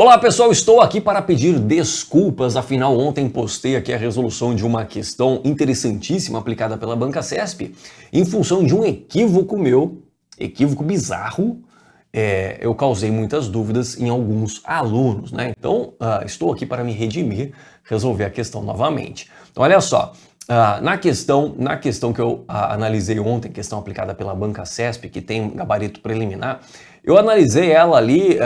Olá pessoal, estou aqui para pedir desculpas, afinal ontem postei aqui a resolução de uma questão interessantíssima aplicada pela Banca CESP em função de um equívoco meu, equívoco bizarro, eu causei muitas dúvidas em alguns alunos, né? Então estou aqui para me redimir, resolver a questão novamente. Então olha só, na questão que eu analisei ontem, questão aplicada pela Banca CESP, que tem um gabarito preliminar, eu analisei ela ali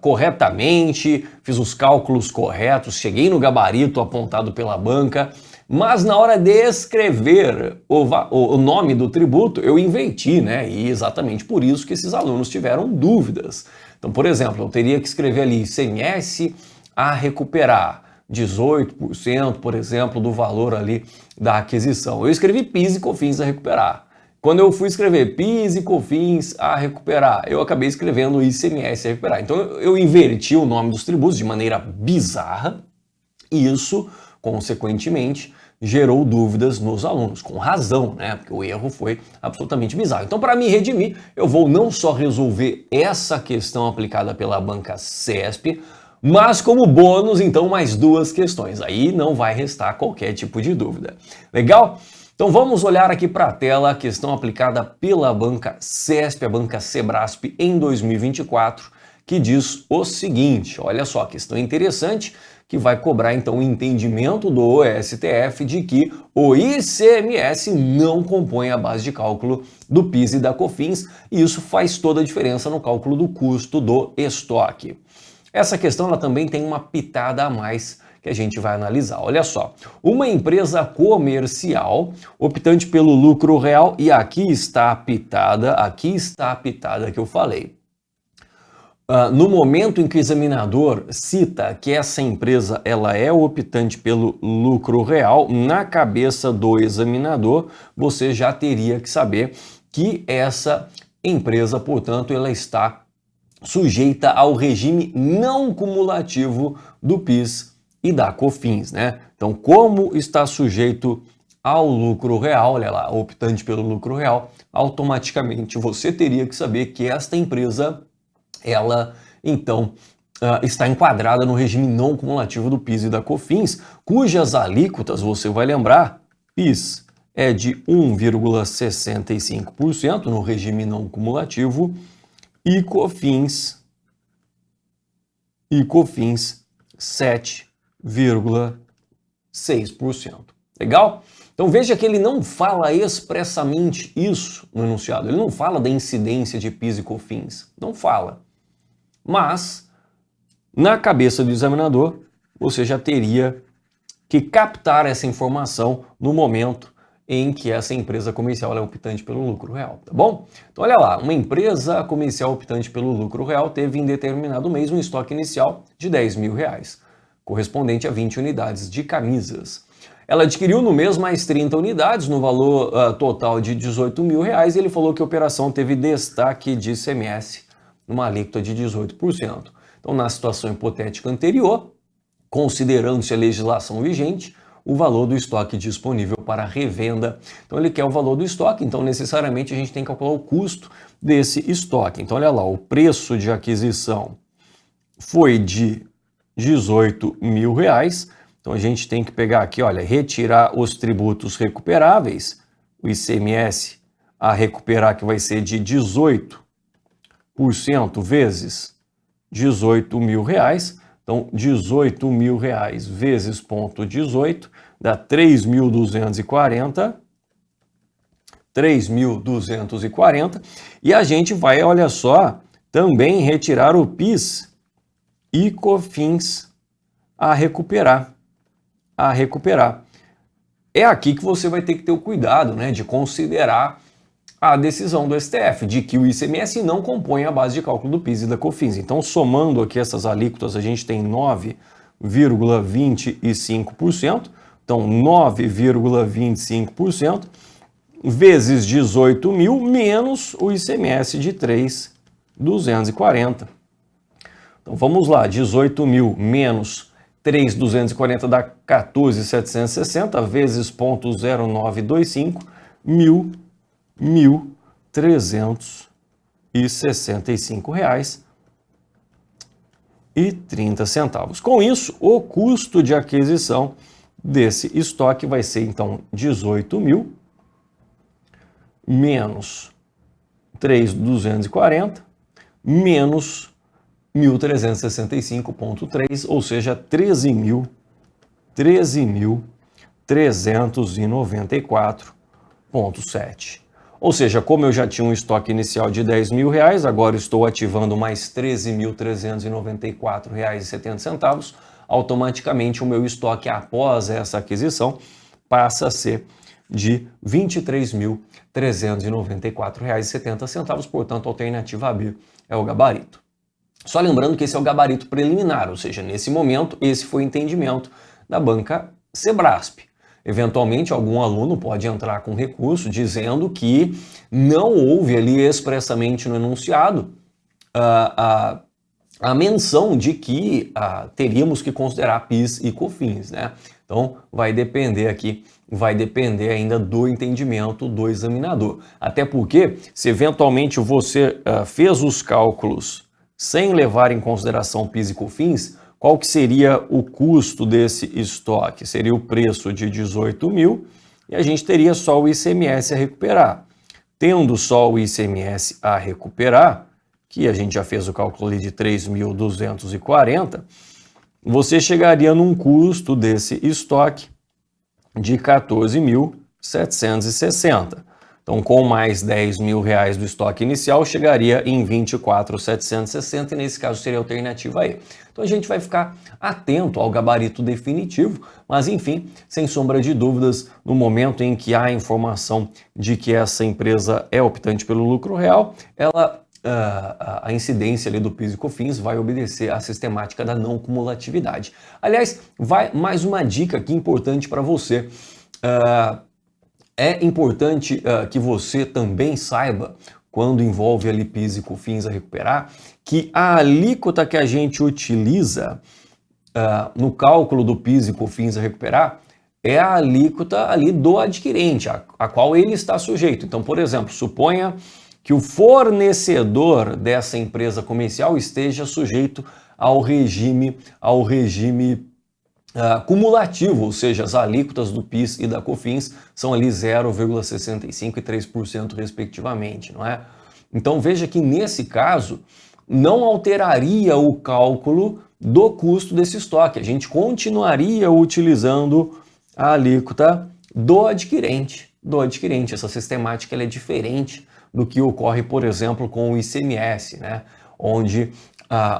corretamente, fiz os cálculos corretos, cheguei no gabarito apontado pela banca, mas na hora de escrever o nome do tributo, eu inverti, né? E exatamente por isso que esses alunos tiveram dúvidas. Então, por exemplo, eu teria que escrever ali ICMS a recuperar, 18%, por exemplo, do valor ali da aquisição. Eu escrevi PIS e COFINS a recuperar. Quando eu fui escrever PIS e COFINS a recuperar, eu acabei escrevendo ICMS a recuperar. Então eu inverti o nome dos tributos de maneira bizarra e isso, consequentemente, gerou dúvidas nos alunos, com razão, né? Porque o erro foi absolutamente bizarro. Então, para me redimir, eu vou não só resolver essa questão aplicada pela Banca CESP, mas como bônus, então, mais duas questões. Aí não vai restar qualquer tipo de dúvida. Legal? Então vamos olhar aqui para a tela a questão aplicada pela Banca CESP, a Banca Sebrasp em 2024, que diz o seguinte, olha só, questão interessante, que vai cobrar então o entendimento do STF de que o ICMS não compõe a base de cálculo do PIS e da COFINS, e isso faz toda a diferença no cálculo do custo do estoque. Essa questão ela também tem uma pitada a mais que a gente vai analisar. Olha só, uma empresa comercial optante pelo lucro real, e aqui está a pitada que eu falei. No momento em que o examinador cita que essa empresa ela é optante pelo lucro real, na cabeça do examinador, você já teria que saber que essa empresa, portanto, ela está sujeita ao regime não cumulativo do PIS e da COFINS, né? Então, como está sujeito ao lucro real, olha lá, optante pelo lucro real, automaticamente você teria que saber que esta empresa, ela, então, está enquadrada no regime não cumulativo do PIS e da COFINS, cujas alíquotas, você vai lembrar, PIS é de 1,65% no regime não cumulativo e COFINS 7,6%. Legal? Então veja que ele não fala expressamente isso no enunciado. Ele não fala da incidência de PIS e COFINS. Não fala. Mas, na cabeça do examinador, você já teria que captar essa informação no momento em que essa empresa comercial é optante pelo lucro real, tá bom? Então olha lá, uma empresa comercial optante pelo lucro real teve em determinado mês um estoque inicial de R$10.000, correspondente a 20 unidades de camisas. Ela adquiriu no mês mais 30 unidades, no valor total de R$18.000, e ele falou que a operação teve destaque de ICMS, numa alíquota de 18%. Então na situação hipotética anterior, considerando-se a legislação vigente, o valor do estoque disponível para revenda. Então ele quer o valor do estoque, então necessariamente a gente tem que calcular o custo desse estoque. Então olha lá, o preço de aquisição foi de R$18.000, então a gente tem que pegar aqui, olha, retirar os tributos recuperáveis, o ICMS a recuperar que vai ser de 18% vezes R$18.000, então, R$18.000 vezes 0,18 dá 3.240. E a gente vai, olha só, também retirar o PIS e COFINS a recuperar. É aqui que você vai ter que ter o cuidado, né, de considerar a decisão do STF de que o ICMS não compõe a base de cálculo do PIS e da COFINS. Então, somando aqui essas alíquotas, a gente tem 9,25%. Então, 9,25% vezes 18.000 menos o ICMS de 3.240. Então, vamos lá, 18.000 menos 3.240 dá 14.760 vezes 0,0925, R$1.365. R$18,30. Com isso, o custo de aquisição desse estoque vai ser, então, 18.000 menos 3.240 menos 1.365,3, ou seja, 13.394,7. Ou seja, como eu já tinha um estoque inicial de R$10.000, agora estou ativando mais R$13.394,70, automaticamente o meu estoque após essa aquisição passa a ser de R$23.394,70, portanto, a alternativa B é o gabarito. Só lembrando que esse é o gabarito preliminar, ou seja, nesse momento, esse foi o entendimento da banca Sebrasp. Eventualmente, algum aluno pode entrar com recurso dizendo que não houve ali expressamente no enunciado a menção de que teríamos que considerar PIS e COFINS, né? Então, vai depender ainda do entendimento do examinador. Até porque, se eventualmente você fez os cálculos sem levar em consideração PIS e COFINS, qual que seria o custo desse estoque? Seria o preço de 18.000 e a gente teria só o ICMS a recuperar. Tendo só o ICMS a recuperar, que a gente já fez o cálculo ali de 3.240, você chegaria num custo desse estoque de 14.760. Então, com mais R$10.000 do estoque inicial, chegaria em 24.760 e nesse caso seria a alternativa E. Então, a gente vai ficar atento ao gabarito definitivo, mas enfim, sem sombra de dúvidas, no momento em que há a informação de que essa empresa é optante pelo lucro real, a incidência ali do PIS e COFINS vai obedecer à sistemática da não cumulatividade. Aliás, vai mais uma dica aqui importante para você. É importante que você também saiba, quando envolve ali PIS e COFINS a recuperar, que a alíquota que a gente utiliza no cálculo do PIS e COFINS a recuperar é a alíquota ali do adquirente, a qual ele está sujeito. Então, por exemplo, suponha que o fornecedor dessa empresa comercial esteja sujeito ao regime cumulativo, ou seja, as alíquotas do PIS e da COFINS são ali 0,65% e 3% respectivamente, não é? Então veja que nesse caso não alteraria o cálculo do custo desse estoque, a gente continuaria utilizando a alíquota do adquirente. Essa sistemática ela é diferente do que ocorre, por exemplo, com o ICMS, né? Onde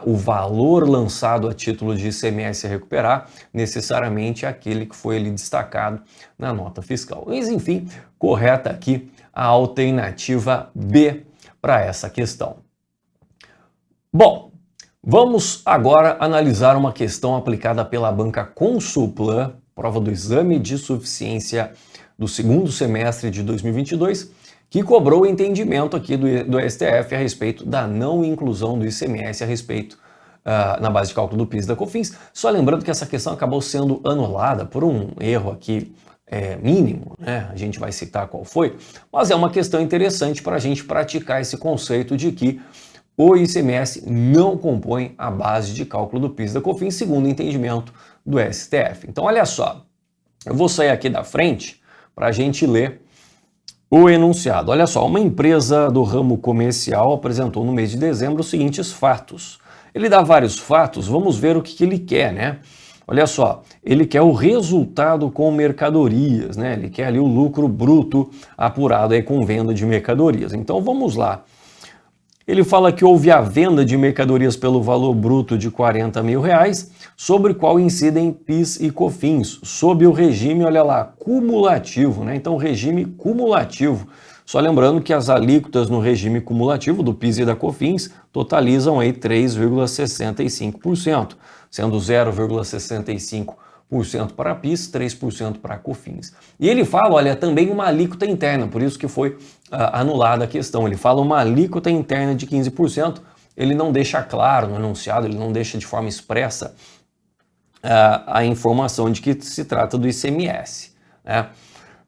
o valor lançado a título de ICMS a recuperar necessariamente é aquele que foi ali destacado na nota fiscal. Mas, enfim, correta aqui a alternativa B para essa questão. Bom, vamos agora analisar uma questão aplicada pela banca Consulplan, prova do exame de suficiência do segundo semestre de 2022, que cobrou o entendimento aqui do STF a respeito da não inclusão do ICMS a respeito na base de cálculo do PIS e da COFINS. Só lembrando que essa questão acabou sendo anulada por um erro aqui mínimo, né? A gente vai citar qual foi, mas é uma questão interessante para a gente praticar esse conceito de que o ICMS não compõe a base de cálculo do PIS e da COFINS, segundo o entendimento do STF. Então, olha só, eu vou sair aqui da frente para a gente ler o enunciado. Olha só, uma empresa do ramo comercial apresentou no mês de dezembro os seguintes fatos. Ele dá vários fatos, vamos ver o que ele quer, né? Olha só, ele quer o resultado com mercadorias, né? Ele quer ali o lucro bruto apurado aí com venda de mercadorias. Então vamos lá. Ele fala que houve a venda de mercadorias pelo valor bruto de R$40.000, sobre o qual incidem PIS e COFINS, sob o regime, olha lá, cumulativo, né? Então, regime cumulativo. Só lembrando que as alíquotas no regime cumulativo do PIS e da COFINS totalizam aí 3,65%, sendo 0,65% para PIS, 3% para COFINS. E ele fala, olha, também uma alíquota interna, por isso que foi anulada a questão. Ele fala uma alíquota interna de 15%, ele não deixa claro no enunciado, ele não deixa de forma expressa a informação de que se trata do ICMS, né?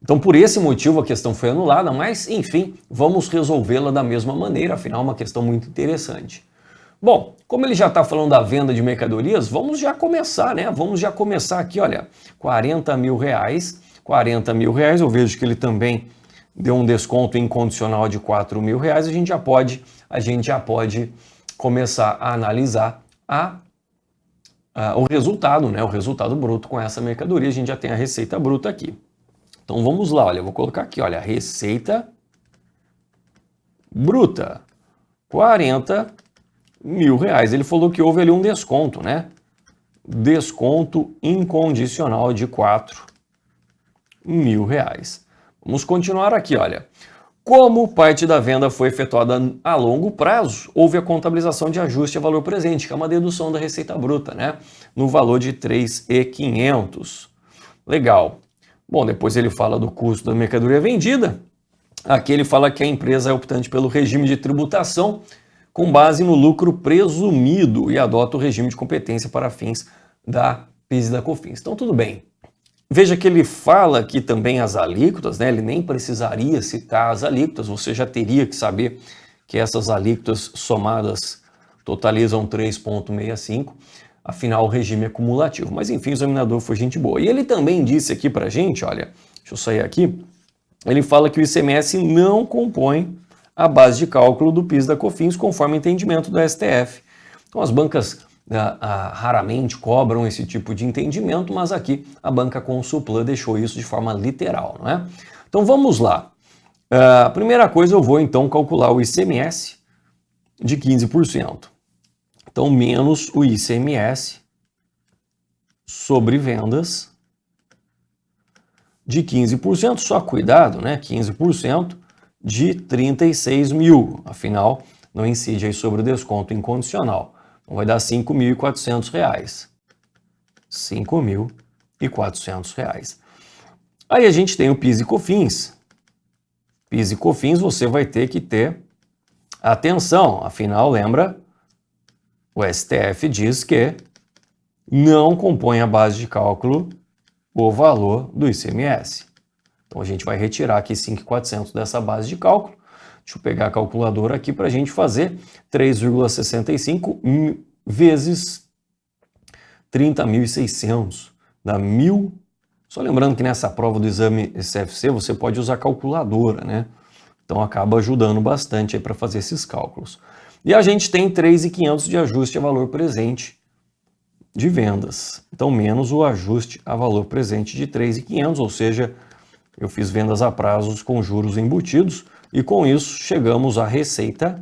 Então, por esse motivo, a questão foi anulada, mas, enfim, vamos resolvê-la da mesma maneira, afinal, é uma questão muito interessante. Bom, como ele já está falando da venda de mercadorias, vamos já começar, né? Vamos já começar aqui, olha, 40 mil reais. 40 mil reais, eu vejo que ele também deu um desconto incondicional de 4 mil reais. A gente já pode começar a analisar o resultado, né? O resultado bruto com essa mercadoria. A gente já tem a receita bruta aqui. Então vamos lá, olha, eu vou colocar aqui, olha, receita bruta, 40 mil reais. Ele falou que houve ali um desconto, né? Desconto incondicional de 4 mil reais. Vamos continuar aqui, olha. Como parte da venda foi efetuada a longo prazo, houve a contabilização de ajuste a valor presente, que é uma dedução da receita bruta, né? No valor de 3.500. Legal. Bom, depois ele fala do custo da mercadoria vendida. Aqui ele fala que a empresa é optante pelo regime de tributação com base no lucro presumido e adota o regime de competência para fins da PIS e da COFINS. Então, tudo bem. Veja que ele fala aqui também as alíquotas, né? Ele nem precisaria citar as alíquotas, você já teria que saber que essas alíquotas somadas totalizam 3,65, afinal o regime é cumulativo. Mas enfim, o examinador foi gente boa. E ele também disse aqui pra gente, olha, deixa eu sair aqui, ele fala que o ICMS não compõe a base de cálculo do PIS da COFINS, conforme o entendimento do STF. Então as bancas raramente cobram esse tipo de entendimento, mas aqui a banca Consulplan deixou isso de forma literal, não é? Então vamos lá. A primeira coisa, eu vou então calcular o ICMS de 15%. Então menos o ICMS sobre vendas de 15%, só cuidado, né? 15% de 36 mil, afinal não incide aí sobre o desconto incondicional. Então vai dar R$ 5.400. R$ 5.400. Aí a gente tem o PIS e COFINS. PIS e COFINS você vai ter que ter atenção, afinal, lembra, o STF diz que não compõe a base de cálculo o valor do ICMS. Então a gente vai retirar aqui 5.400 dessa base de cálculo. Deixa eu pegar a calculadora aqui para a gente fazer 3,65 vezes 30.600, dá 1.000. Só lembrando que nessa prova do exame CFC você pode usar calculadora, né? Então acaba ajudando bastante aí para fazer esses cálculos. E a gente tem 3.500 de ajuste a valor presente de vendas. Então menos o ajuste a valor presente de 3.500, ou seja, eu fiz vendas a prazos com juros embutidos e com isso chegamos à receita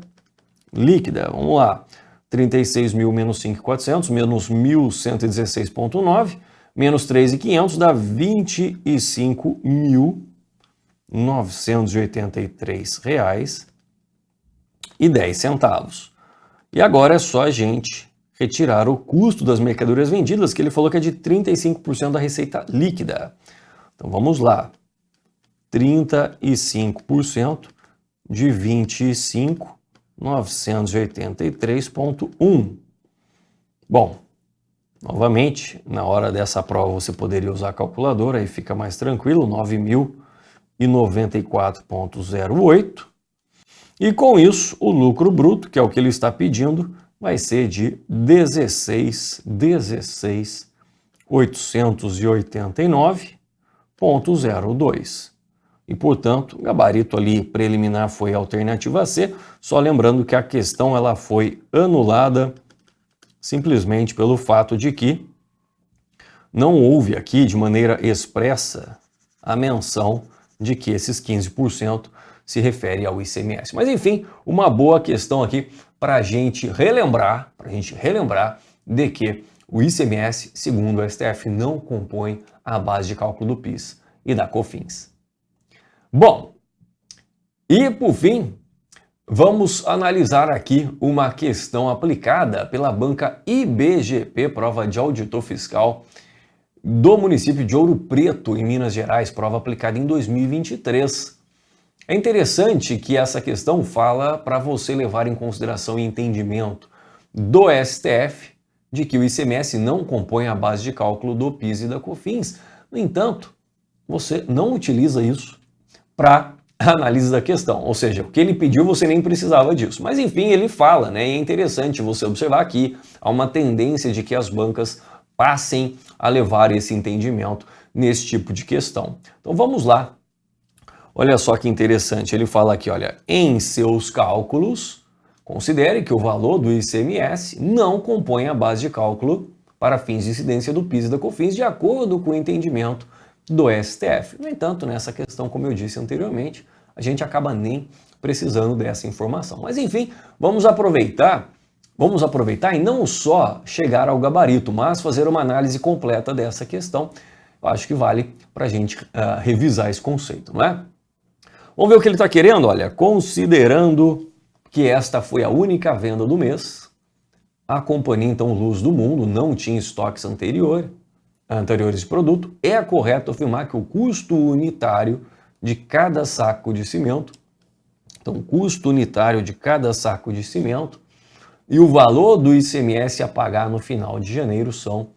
líquida. Vamos lá. 36 mil menos 5.400 menos 1.116,9 menos 3.500 dá R$ 25.983,10. E agora é só a gente retirar o custo das mercadorias vendidas, que ele falou que é de 35% da receita líquida. Então vamos lá. 35% de 25.983,1. Bom, novamente, na hora dessa prova você poderia usar a calculadora, aí fica mais tranquilo, 9.094,08. E com isso, o lucro bruto, que é o que ele está pedindo, vai ser de 16.889,02. E, portanto, o gabarito ali preliminar foi a alternativa C, só lembrando que a questão ela foi anulada simplesmente pelo fato de que não houve aqui de maneira expressa a menção de que esses 15% se refere ao ICMS. Mas enfim, uma boa questão aqui para a gente relembrar de que o ICMS, segundo o STF, não compõe a base de cálculo do PIS e da COFINS. Bom, e por fim, vamos analisar aqui uma questão aplicada pela banca IBGP, prova de auditor fiscal do município de Ouro Preto, em Minas Gerais, prova aplicada em 2023. É interessante que essa questão fala para você levar em consideração e entendimento do STF de que o ICMS não compõe a base de cálculo do PIS e da COFINS. No entanto, você não utiliza isso para a análise da questão. Ou seja, o que ele pediu você nem precisava disso. Mas enfim, ele fala, né? E é interessante você observar que há uma tendência de que as bancas passem a levar esse entendimento nesse tipo de questão. Então vamos lá. Olha só que interessante, ele fala aqui, olha, em seus cálculos, considere que o valor do ICMS não compõe a base de cálculo para fins de incidência do PIS e da COFINS, de acordo com o entendimento do STF. No entanto, nessa questão, como eu disse anteriormente, a gente acaba nem precisando dessa informação. Mas enfim, vamos aproveitar e não só chegar ao gabarito, mas fazer uma análise completa dessa questão. Eu acho que vale para a gente revisar esse conceito, não é? Vamos ver o que ele está querendo? Olha, considerando que esta foi a única venda do mês, a companhia, então, Luz do Mundo, não tinha estoques anteriores de produto, é correto afirmar que o custo unitário de cada saco de cimento, então, o custo unitário de cada saco de cimento e o valor do ICMS a pagar no final de janeiro são,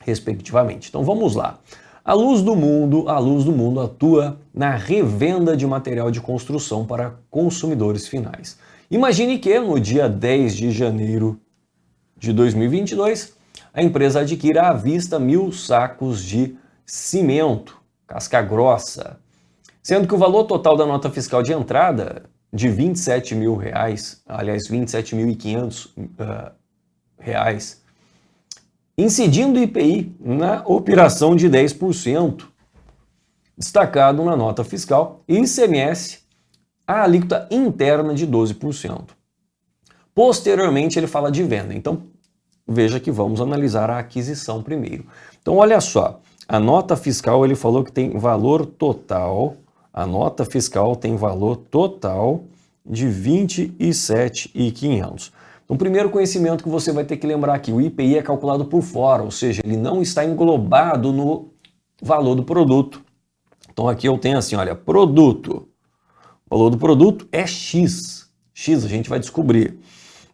respectivamente. Então, vamos lá. A Luz do Mundo atua na revenda de material de construção para consumidores finais. Imagine que no dia 10 de janeiro de 2022, a empresa adquira à vista 1.000 sacos de cimento, casca grossa, sendo que o valor total da nota fiscal de entrada de R$27 mil, aliás, R$27.500, incidindo o IPI na operação de 10%, destacado na nota fiscal, e ICMS, a alíquota interna de 12%. Posteriormente, ele fala de venda. Então, veja que vamos analisar a aquisição primeiro. Então, olha só, a nota fiscal, ele falou que tem valor total, a nota fiscal tem valor total de R$27.500. Então, o primeiro conhecimento que você vai ter que lembrar aqui, o IPI é calculado por fora, ou seja, ele não está englobado no valor do produto. Então, aqui eu tenho assim, olha, produto. O valor do produto é X. X a gente vai descobrir.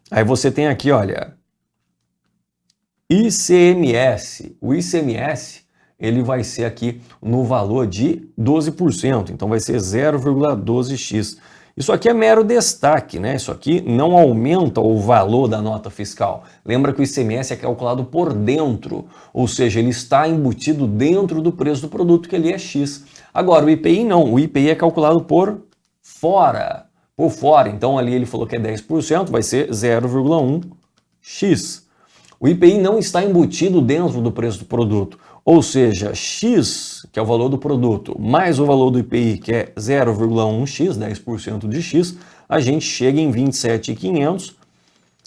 Aí você tem aqui, olha, ICMS. O ICMS, ele vai ser aqui no valor de 12%. Então, vai ser 0,12x. Isso aqui é mero destaque, né? Isso aqui não aumenta o valor da nota fiscal. Lembra que o ICMS é calculado por dentro, ou seja, ele está embutido dentro do preço do produto, que ele é X. Agora, o IPI não, o IPI é calculado por fora. Então ali ele falou que é 10%, vai ser 0,1x. O IPI não está embutido dentro do preço do produto, ou seja, X, que é o valor do produto, mais o valor do IPI, que é 0,1x, 10% de X, a gente chega em 27.500,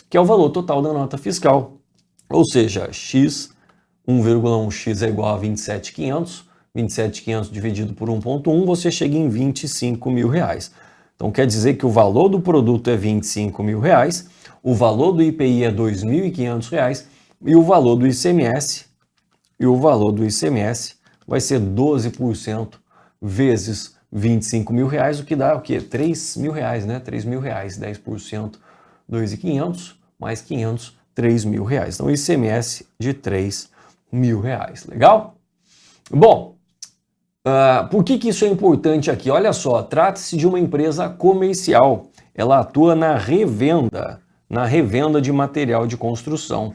que é o valor total da nota fiscal. Ou seja, X, 1,1x é igual a 27.500, 27.500 dividido por 1,1, você chega em R$25 mil. Então quer dizer que o valor do produto é R$25 mil, o valor do IPI é R$2.500 e o valor do ICMS vai ser 12% vezes R$25 mil, o que dá o quê? R$3 mil, né? R$3 mil, 10%, 2.500 mais 500, R$3 mil. Então ICMS de R$3 mil. Legal? Bom, por que isso é importante aqui? Olha só, trata-se de uma empresa comercial. Ela atua na revenda de material de construção.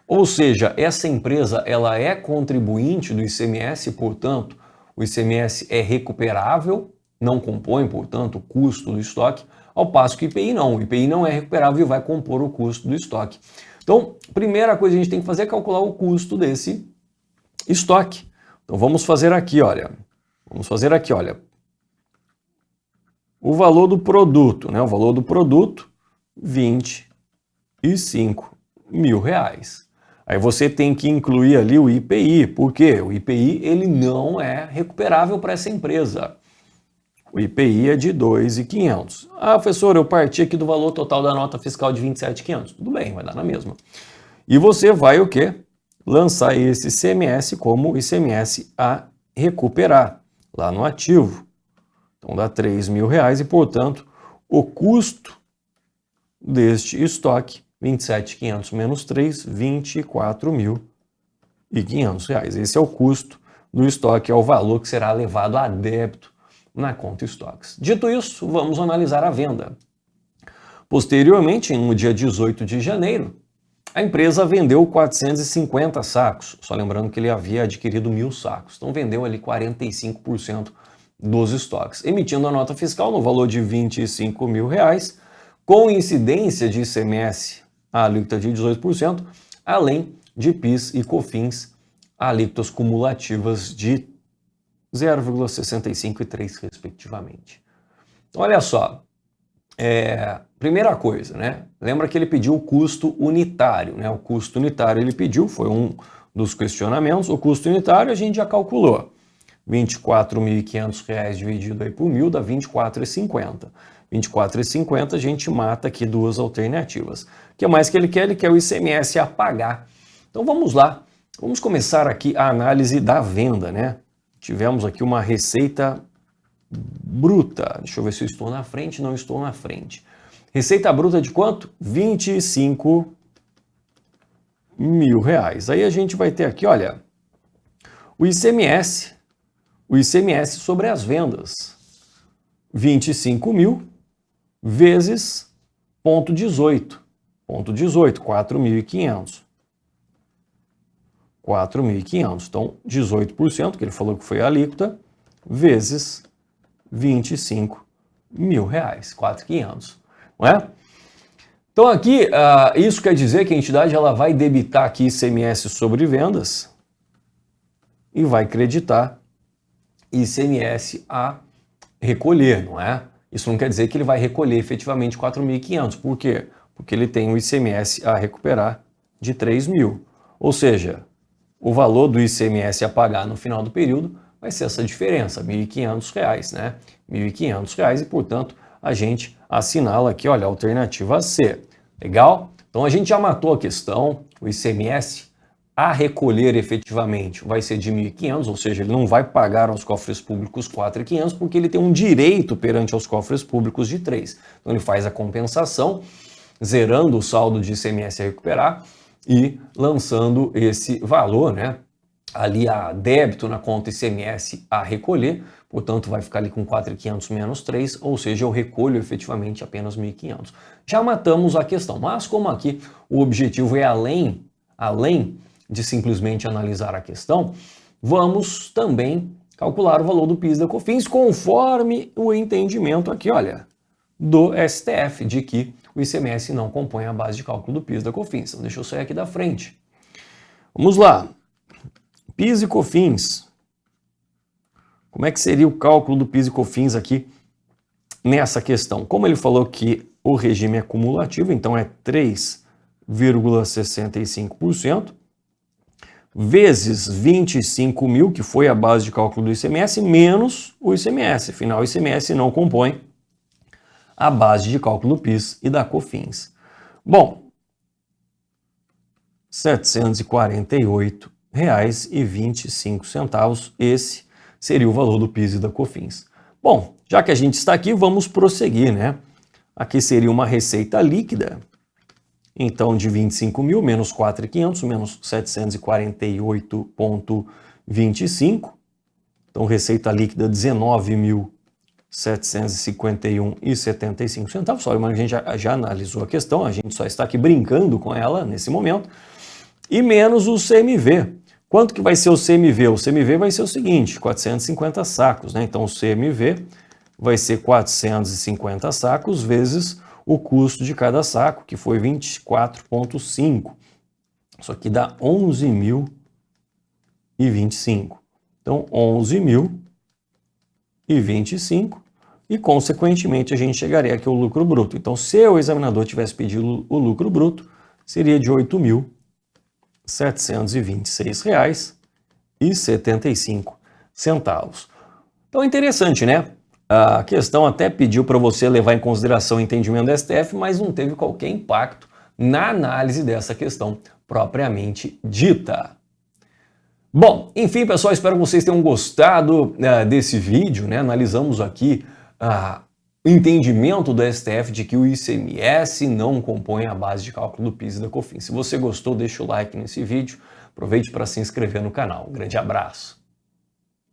Ou seja, essa empresa ela é contribuinte do ICMS, portanto, o ICMS é recuperável, não compõe, portanto, o custo do estoque, ao passo que o IPI não. O IPI não é recuperável e vai compor o custo do estoque. Então, primeira coisa que a gente tem que fazer é calcular o custo desse estoque. Então, vamos fazer aqui, olha. O valor do produto, né? O valor do produto, R$25 mil. Aí você tem que incluir ali o IPI, porque o IPI ele não é recuperável para essa empresa. O IPI é de R$2.500. Ah, professor, eu parti aqui do valor total da nota fiscal de R$27.500. Tudo bem, vai dar na mesma. E você vai o quê? Lançar esse ICMS como ICMS a recuperar lá no ativo. Então dá R$3 mil e, portanto, o custo deste estoque, 27.500 menos 3, R$24.500. Esse é o custo do estoque, é o valor que será levado a débito na conta estoques. Dito isso, vamos analisar a venda. Posteriormente, no dia 18 de janeiro, a empresa vendeu 450 sacos, só lembrando que ele havia adquirido 1.000 sacos, então vendeu ali 45% dos estoques, emitindo a nota fiscal no valor de R$ 25 mil, com incidência de ICMS a alíquota de 18%, além de PIS e COFINS alíquotas cumulativas de 0,65 e 3, respectivamente. Então, olha só, primeira coisa, né? Lembra que ele pediu o custo unitário, né? O custo unitário ele pediu, foi um dos questionamentos. O custo unitário a gente já calculou. R$ 24.500 dividido aí por 1.000 dá R$ 24,50. R$ 24,50 a gente mata aqui duas alternativas. O que mais que ele quer? Ele quer o ICMS a pagar. Então vamos lá, vamos começar aqui a análise da venda, né? Tivemos aqui uma receita bruta. Deixa eu ver se eu estou na frente. Não estou na frente. Receita bruta de quanto? R$ 25 mil. Aí a gente vai ter aqui, olha, o ICMS sobre as vendas. 25 mil vezes 0,18. 4.500. 4.500. Então, 18%, que ele falou que foi a alíquota, vezes 25 mil reais, 4.500, não é? Então aqui, isso quer dizer que a entidade ela vai debitar aqui ICMS sobre vendas e vai creditar ICMS a recolher, não é? Isso não quer dizer que ele vai recolher efetivamente 4.500. Por quê? Porque ele tem o ICMS a recuperar de 3.000. Ou seja, o valor do ICMS a pagar no final do período vai ser essa diferença, R$ 1.500, né? R$ 1.500 e, portanto, a gente assinala aqui, olha, a alternativa C. Legal? Então a gente já matou a questão, o ICMS a recolher efetivamente vai ser de 1.500, ou seja, ele não vai pagar aos cofres públicos 4.500 porque ele tem um direito perante aos cofres públicos de 3. Então ele faz a compensação, zerando o saldo de ICMS a recuperar e lançando esse valor, né, ali a débito na conta ICMS a recolher, portanto vai ficar ali com 4.500 menos 3, ou seja, eu recolho efetivamente apenas 1.500. Já matamos a questão, mas como aqui o objetivo é além de simplesmente analisar a questão, vamos também calcular o valor do PIS e da COFINS conforme o entendimento aqui, olha, do STF, de que o ICMS não compõe a base de cálculo do PIS e da COFINS. Então deixa eu sair aqui da frente. Vamos lá. PIS e COFINS. Como é que seria o cálculo do PIS e COFINS aqui nessa questão? Como ele falou que o regime é cumulativo, então é 3,65%, vezes 25 mil, que foi a base de cálculo do ICMS, menos o ICMS. Afinal, o ICMS não compõe a base de cálculo do PIS e da COFINS. Bom, R$ 748,25. Esse seria o valor do PIS e da COFINS. Bom, já que a gente está aqui, vamos prosseguir, né? Aqui seria uma receita líquida. Então, de 25 mil menos 4.500 menos 748,25. Então, receita líquida 19.751,75. Só a gente já analisou a questão, a gente só está aqui brincando com ela nesse momento. E menos o CMV. Quanto que vai ser o CMV? O CMV vai ser o seguinte, 450 sacos, né? Então, o CMV vai ser 450 sacos vezes o custo de cada saco, que foi 24,5. Isso aqui dá 11.025. Então, 11.025 e, consequentemente, a gente chegaria aqui ao lucro bruto. Então, se o examinador tivesse pedido o lucro bruto, seria de R$ 8.726,75. Então, é interessante, né? A questão até pediu para você levar em consideração o entendimento do STF, mas não teve qualquer impacto na análise dessa questão propriamente dita. Bom, enfim, pessoal, espero que vocês tenham gostado desse vídeo, né? Analisamos aqui o entendimento do STF de que o ICMS não compõe a base de cálculo do PIS e da COFINS. Se você gostou, deixa o like nesse vídeo, aproveite para se inscrever no canal. Um grande abraço!